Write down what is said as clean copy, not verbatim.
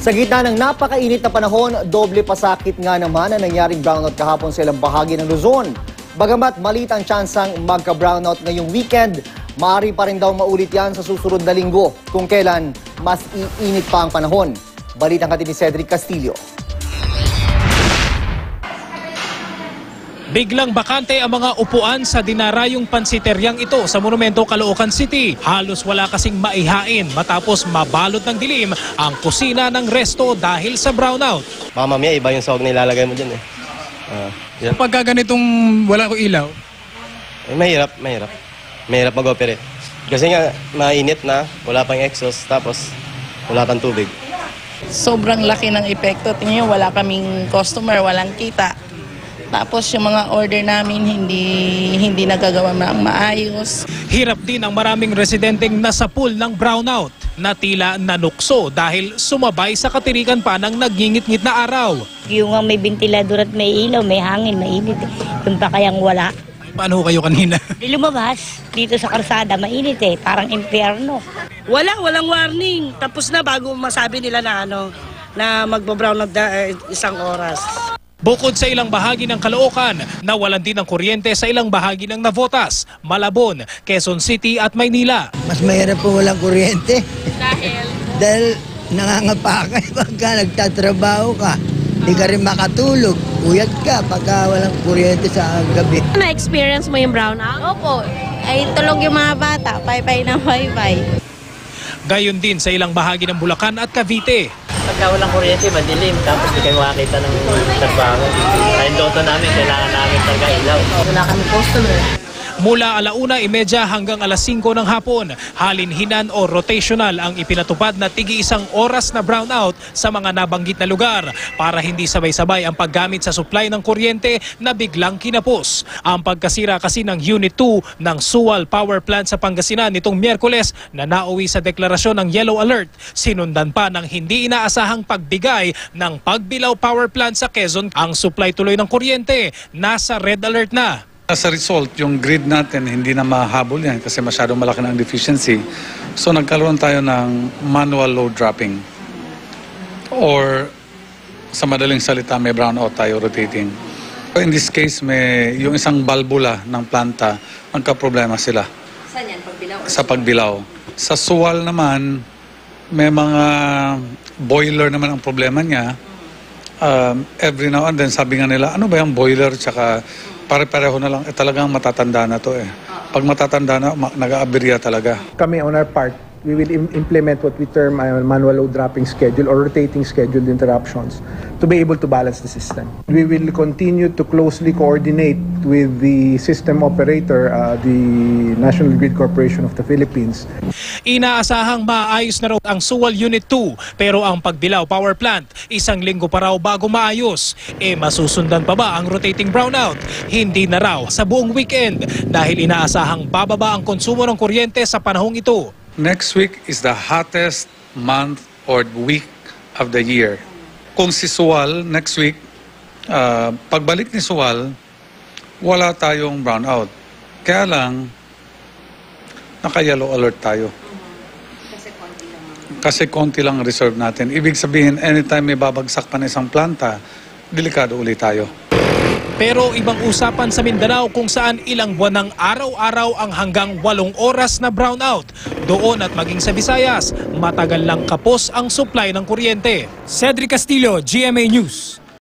Sa gitna ng napakainit na panahon, doble pasakit nga naman ang nangyaring brownout kahapon sa ilang bahagi ng Luzon. Bagamat maliit ang tsansang magka-brownout ngayong weekend, maaari pa rin daw maulit yan sa susunod na linggo kung kailan mas iinit pa ang panahon. Balitang natin ni Cedric Castillo. Biglang bakante ang mga upuan sa dinarayong pansiteryang ito sa Monumento, Caloocan City. Halos wala kasing maihain matapos mabalot ng dilim ang kusina ng resto dahil sa brownout. Baka mamaya iba yung sahog na ilalagay mo dyan eh. Yan. Pagka ganitong wala ko ilaw? Mahirap. Mahirap mag-operate. Kasi nga mainit na, wala pang exhaust, tapos wala pang tubig. Sobrang laki ng epekto. Tingnan nyo, wala kaming customer, walang kita. Tapos yung mga order namin hindi nagagawa ng maayos. Hirap din ang maraming residenteng nasa pool ng brownout na tila nanukso dahil sumabay sa katirikan pa ng nagngingit-ngit na araw. Yung may ventilador at may ilaw, may hangin, mainit. Yung pa kayang wala. Paano kayo kanina? Di lumabas dito sa karsada, mainit parang impyerno. Walang warning. Tapos na bago masabi nila na magbo-brown isang oras. Bukod sa ilang bahagi ng Caloocan, nawalan din ng kuryente sa ilang bahagi ng Navotas, Malabon, Quezon City at Maynila. Mas mahirap po walang kuryente. Dahil nangangapakay pagka nagtatrabaho ka. Hindi ka rin makatulog. Uyad ka pagka walang kuryente sa gabi. Na-experience mo yung brownout? Opo. Ay tulog yung mga bata. Pay-pay na pay-pay. Gayon din sa ilang bahagi ng Bulacan at Cavite. Pagka walang kuryente, madilim, tapos di kayo makakita ng trabaho. Kaya doto namin, kailangan namin talaga ilaw. Wala kami customer. Mula 1:30 hanggang 5:00 ng hapon, halinhinan o rotational ang ipinatupad na tigi-isang oras na brownout sa mga nabanggit na lugar para hindi sabay-sabay ang paggamit sa supply ng kuryente na biglang kinapos. Ang pagkasira kasi ng Unit 2 ng Sual Power Plant sa Pangasinan nitong Miyerkules na nauwi sa deklarasyon ng Yellow Alert, sinundan pa ng hindi inaasahang pagbigay ng Pagbilao Power Plant sa Quezon. Ang supply tuloy ng kuryente nasa Red Alert na. As a result, yung grid natin hindi na mahabol yan kasi masyadong malaki na ang deficiency. So nagkaroon tayo ng manual load dropping. Or sa madaling salita, may brownout tayo rotating. In this case, may yung isang balbula ng planta, magka-problema sila. Saan yan? Pagbilao? Sa Pagbilao. Sa Sual naman, may mga boiler naman ang problema niya. Every now and then, sabi nga nila, ano ba yung boiler tsaka pare-pareho na lang, talagang matatanda na to Pag matatanda na, nag-aaberya talaga. Kami on our part, we will implement what we term a manual load dropping schedule or rotating scheduled interruptions to be able to balance the system. We will continue to closely coordinate with the system operator, the National Grid Corporation of the Philippines. Inaasahang maayos na raw ang Sual Unit 2 pero ang Pagbilao Power Plant, 1 linggo pa raw bago maayos. Masusundan pa ba ang rotating brownout? Hindi na raw sa buong weekend dahil inaasahang bababa ang konsumo ng kuryente sa panahong ito. Next week is the hottest month or week of the year. Kung si Sual next week, pagbalik ni Sual, wala tayong brownout. Kaya lang, naka-yellow alert tayo. Kasi konti lang reserve natin. Ibig sabihin, anytime may babagsak pa na isang planta, delikado ulit tayo. Pero ibang usapan sa Mindanao kung saan ilang buwan ng araw-araw ang hanggang 8 oras na brownout. Doon at maging sa Visayas, matagal lang kapos ang supply ng kuryente. Cedric Castillo, GMA News.